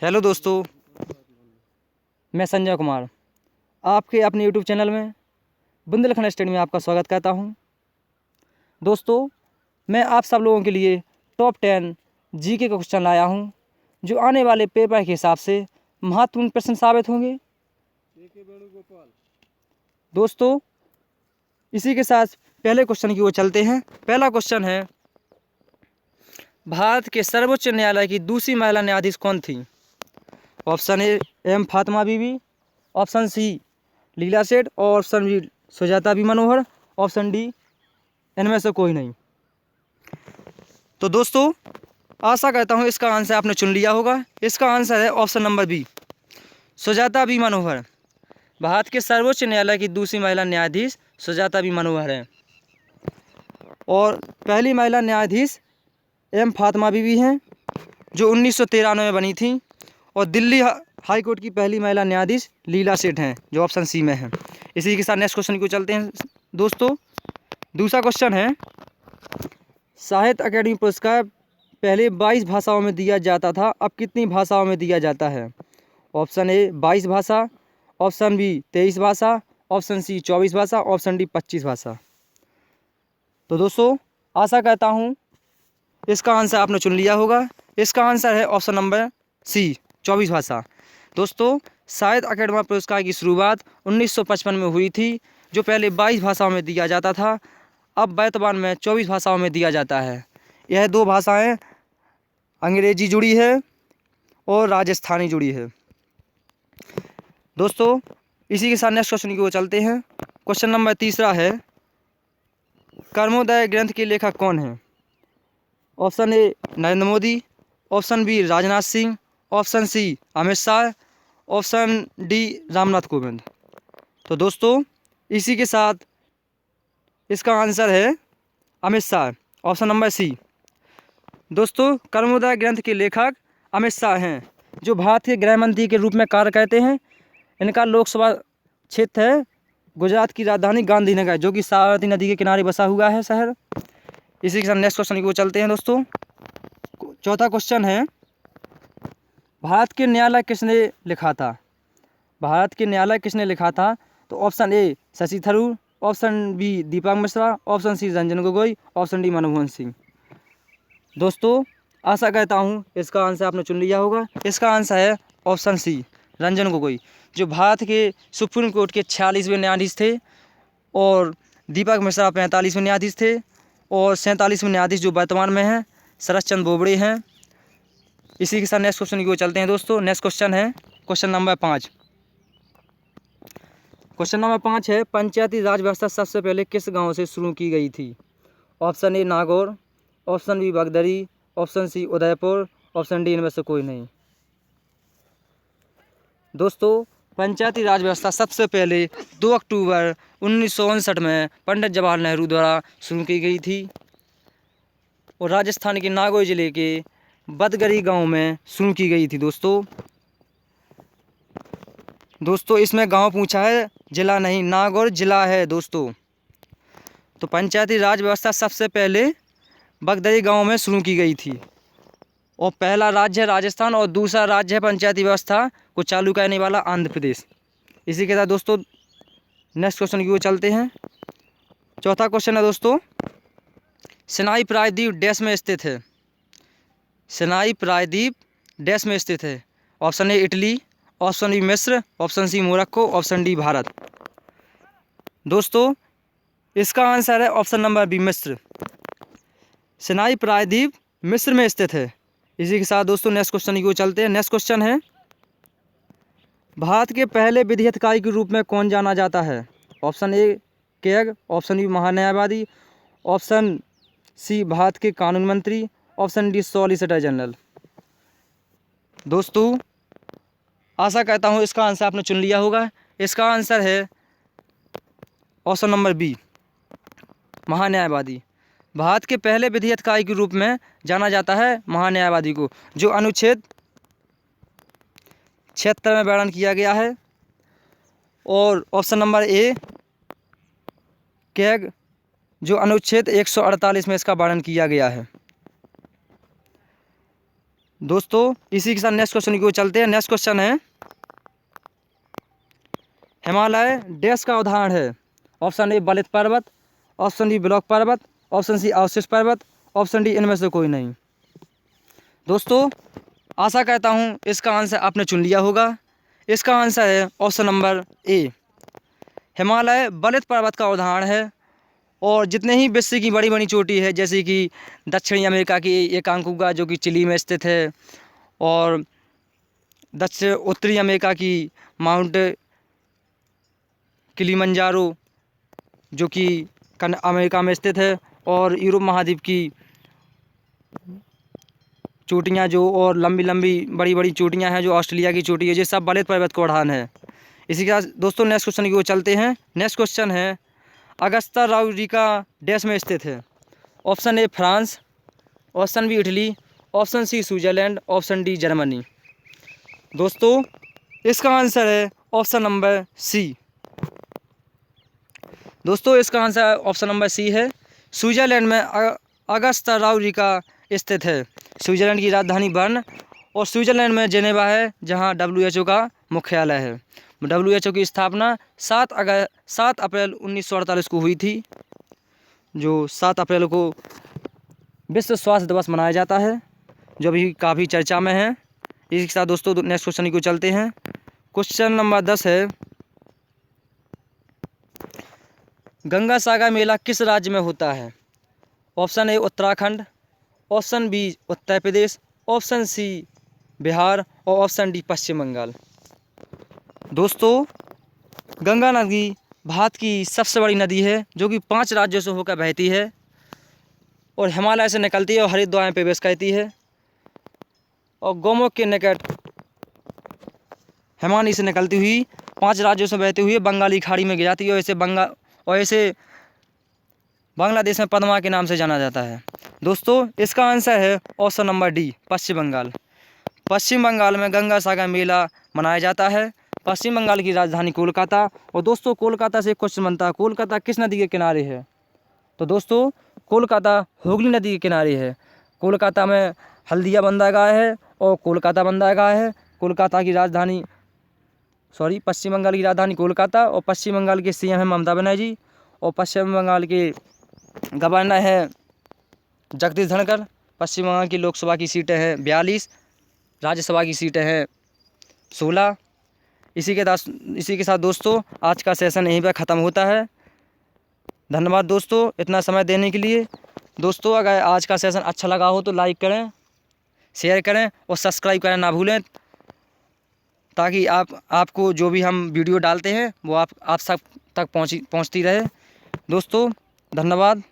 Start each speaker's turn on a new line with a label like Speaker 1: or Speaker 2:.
Speaker 1: Hello दोस्तों, मैं संजय कुमार आपके अपने यूट्यूब चैनल में बुंदेलखंड स्टडी में आपका स्वागत करता हूं। दोस्तों, मैं आप सब लोगों के लिए टॉप 10 जीके का क्वेश्चन लाया हूं, जो आने वाले पेपर के हिसाब से महत्वपूर्ण प्रश्न साबित होंगे। दोस्तों, इसी के साथ पहले क्वेश्चन की ओर चलते हैं। पहला क्वेश्चन है, भारत के सर्वोच्च न्यायालय की दूसरी महिला न्यायाधीश कौन थी? ऑप्शन ए एम फातिमा बीवी, ऑप्शन सी लीला सेठ और ऑप्शन बी सुजाता बी मनोहर, ऑप्शन डी इनमें से कोई नहीं। तो दोस्तों, आशा करता हूँ इसका आंसर आपने चुन लिया होगा। इसका आंसर है option number B, Sujata B Manohar. Bharat के सर्वोच्च न्यायालय की दूसरी महिला न्यायाधीश सुजाता बी मनोहर हैं और पहली महिला न्यायाधीश एम फातिमा बीवी हैं, जो 1993 में बनी थी। और दिल्ली हाई कोर्ट की पहली महिला न्यायाधीश लीला सेठ हैं, जो ऑप्शन सी में है। इसी के साथ नेक्स्ट क्वेश्चन को चलते हैं। दोस्तों, दूसरा क्वेश्चन है, साहित्य अकादमी पुरस्कार पहले 22 भाषाओं में दिया जाता था, अब कितनी भाषाओं में दिया जाता है? ऑप्शन ए 22 भाषा, ऑप्शन बी 23 भाषा, ऑप्शन सी 24 भाषा, ऑप्शन डी 25 भाषा। तो दोस्तों, आशा करता हूँ इसका आंसर आपने चुन लिया होगा। इसका आंसर है ऑप्शन नंबर सी, 24 भाषा। दोस्तों, साहित्य अकादमी पुरस्कार की शुरुआत 1955 में हुई थी, जो पहले 22 भाषाओं में दिया जाता था, अब वर्तमान में 24 भाषाओं में दिया जाता है। यह दो भाषाएं अंग्रेजी जुड़ी है और राजस्थानी जुड़ी है। दोस्तों, इसी के साथ नेक्स्ट क्वेश्चन की ओर चलते हैं। क्वेश्चन नंबर तीसरा है, कर्मोदय ग्रंथ के लेखक कौन है? Option A Narendra Modi, option B Rajnath Singh, option C Amit Shah, option D Ramnath Kovind. तो दोस्तों, इसी के साथ इसका आंसर है Amit Shah, option number C. दोस्तों, कर्मोदय ग्रंथ के लेखक अमित शाह हैं, जो भारत के गृह मंत्री के रूप में कार्य करते हैं। इनका लोकसभा क्षेत्र है गुजरात की राजधानी गांधीनगर, जो कि साबरमती नदी के किनारे बसा हुआ है शहर। इसी के साथ नेक्स्ट क्वेश्चन की ओर चलते हैं। दोस्तों, चौथा क्वेश्चन है, भारत के न्यायालय किसने लिखा था? भारत के न्यायालय किसने लिखा था? तो option A Shashi Tharoor, option B Deepak Mishra, option C Ranjan Gogoi, option D Manmohan Singh. दोस्तों, आशा करता हूँ इसका आंसर आपने चुन लिया होगा। इसका आंसर है ऑप्शन सी रंजन गोगोई, जो भारत के सुप्रीम कोर्ट के 46वें न्यायाधीश थे, और दीपक मिश्रा 45वें न्यायाधीश थे, और 47वें न्यायाधीश जो वर्तमान में हैं शरद चंद्र बोबड़े हैं। इसी के साथ नेक्स्ट क्वेश्चन की ओर चलते हैं। दोस्तों, नेक्स्ट क्वेश्चन है क्वेश्चन नंबर 5। क्वेश्चन नंबर 5 है, पंचायती राज व्यवस्था सबसे पहले किस गांव से शुरू की गई थी? Option A Nagaur, option B Bagdari, option C Udaipur, option D इनमें से कोई नहीं। दोस्तों, पंचायती राज व्यवस्था सबसे पहले 2 अक्टूबर 1959 में पंडित जवाहरलाल नेहरू द्वारा शुरू की गई थी, और राजस्थान के नागौर जिले के बदगरी गांव में शुरू की गई थी। दोस्तों, इसमें गांव पूछा है, जिला नहीं, नागौर जिला है दोस्तों। तो पंचायती राज व्यवस्था सबसे पहले बगदरी गांव में शुरू की गई थी, और पहला राज्य है राजस्थान, और दूसरा राज्य है पंचायती व्यवस्था को चालू करने वाला आंध्र प्रदेश। इसी के साथ दोस्तों नेक्स्ट क्वेश्चन की ओर चलते हैं। चौथा क्वेश्चन है दोस्तों, सिनाई प्रायद्वीप डैश में स्थित है? सिनाई प्रायद्वीप डैश में स्थित है? Option A Italy, option B मिस्र, option C Morocco, option D Bharat. दोस्तों, इसका आंसर है ऑप्शन नंबर बी मिस्र। सिनाई प्रायद्वीप मिस्र में स्थित है। इसी के साथ दोस्तों नेक्स्ट क्वेश्चन की ओर चलते हैं। नेक्स्ट क्वेश्चन है, भारत के पहले विधि अधिकारी के रूप में कौन जाना जाता है? Option A CAG, option B महान्यायवादी, ऑप्शन सी भारत के कानून मंत्री, ऑप्शन डी सॉलिसिटर जनरल। दोस्तों, आशा करता हूँ इसका आंसर आपने चुन लिया होगा। इसका आंसर है ऑप्शन नंबर बी महान्यायवादी। भारत के पहले विधि अधिकारी के रूप में जाना जाता है महान्यायवादी को, जो अनुच्छेद 76 में वर्णन किया गया है, और ऑप्शन नंबर ए कैग, जो अनुच्छेद 148 में इसका वर्णन किया गया है। दोस्तों इसी के साथ नेक्स्ट क्वेश्चन की ओर चलते हैं। नेक्स्ट क्वेश्चन है, हिमालय डैश का उदाहरण है? ऑप्शन ए बलित पर्वत, ऑप्शन बी ब्लॉक पर्वत, ऑप्शन सी अवशिष्ट पर्वत, ऑप्शन डी इनमें से कोई नहीं। दोस्तों आशा करता हूँ इसका आंसर आपने चुन लिया होगा। इसका आंसर है ऑप्शन नंबर ए, हिमालय बलित पर्वत का उदाहरण है। और जितने ही विश्व की बड़ी बड़ी चोटी है, जैसे कि दक्षिणी अमेरिका की एकांकुगा जो कि चिली में स्थित है, और दक्षिण उत्तरी अमेरिका की माउंट किलिमंजारो जो कि अमेरिका में स्थित है, और यूरोप महाद्वीप की चोटियाँ जो और लंबी लंबी बड़ी बड़ी चोटियाँ हैं जो ऑस्ट्रेलिया की चोटी है, ये सब बलित पर्वत का उदाहरण है। इसी के साथ दोस्तों नेक्स्ट क्वेश्चन की ओर चलते हैं। नेक्स्ट क्वेश्चन है, अगस्ता राउरिका डैश में स्थित है? Option A France, option B Italy, option C Switzerland, option D Germany. दोस्तों इसका आंसर है ऑप्शन नंबर सी। दोस्तों इसका आंसर ऑप्शन नंबर सी है, स्विट्जरलैंड में अगस्ता राउरिका स्थित है। स्विट्जरलैंड की राजधानी बर्न और स्विट्जरलैंड में जेनेवा है, जहां WHO का मुख्यालय है। WHO की स्थापना 7 अप्रैल 1948 को हुई थी, जो 7 अप्रैल को विश्व स्वास्थ्य दिवस मनाया जाता है, जो अभी काफ़ी चर्चा में है। इसी के साथ दोस्तों नेक्स्ट क्वेश्चन को चलते हैं। क्वेश्चन नंबर 10 है, गंगा सागर मेला किस राज्य में होता है? Option A Uttarakhand, option B Uttar Pradesh, option C Bihar और ऑप्शन डी पश्चिम बंगाल। दोस्तों गंगा नदी भारत की सबसे बड़ी नदी है, जो कि 5 राज्यों से होकर बहती है और हिमालय से निकलती है और हरिद्वार में प्रवेश करती है, और गोमुख के निकट हिमानी से निकलती हुई 5 राज्यों से बहती हुई बंगाली खाड़ी में गिर जाती है, और इसे बांग्लादेश में पद्मा के नाम से जाना जाता है। दोस्तों इसका आंसर है ऑप्शन नंबर डी, पश्चिम बंगाल। पश्चिम बंगाल में गंगा सागर मेला मनाया जाता है। पश्चिम बंगाल की राजधानी कोलकाता। और दोस्तों कोलकाता से एक क्वेश्चन बनता है, कोलकाता किस नदी के किनारे है? तो दोस्तों कोलकाता हुगली नदी के किनारे है। कोलकाता में हल्दिया बंदरगाह है और कोलकाता बंदरगाह है। कोलकाता की राजधानी पश्चिम बंगाल की राजधानी कोलकाता, और पश्चिम बंगाल के CM है ममता बनर्जी, और पश्चिम बंगाल के गवर्नर है जगदीश धनखड़। पश्चिम बंगाल की लोकसभा की सीटें हैं 42, राज्यसभा की सीटें हैं 16। इसी के साथ दोस्तों आज का सेशन यहीं पर ख़त्म होता है। धन्यवाद दोस्तों इतना समय देने के लिए। दोस्तों अगर आज का सेशन अच्छा लगा हो तो लाइक करें, शेयर करें और सब्सक्राइब करना ना भूलें, ताकि आपको जो भी हम वीडियो डालते हैं वो आप सब तक पहुंचती रहे। दोस्तों धन्यवाद।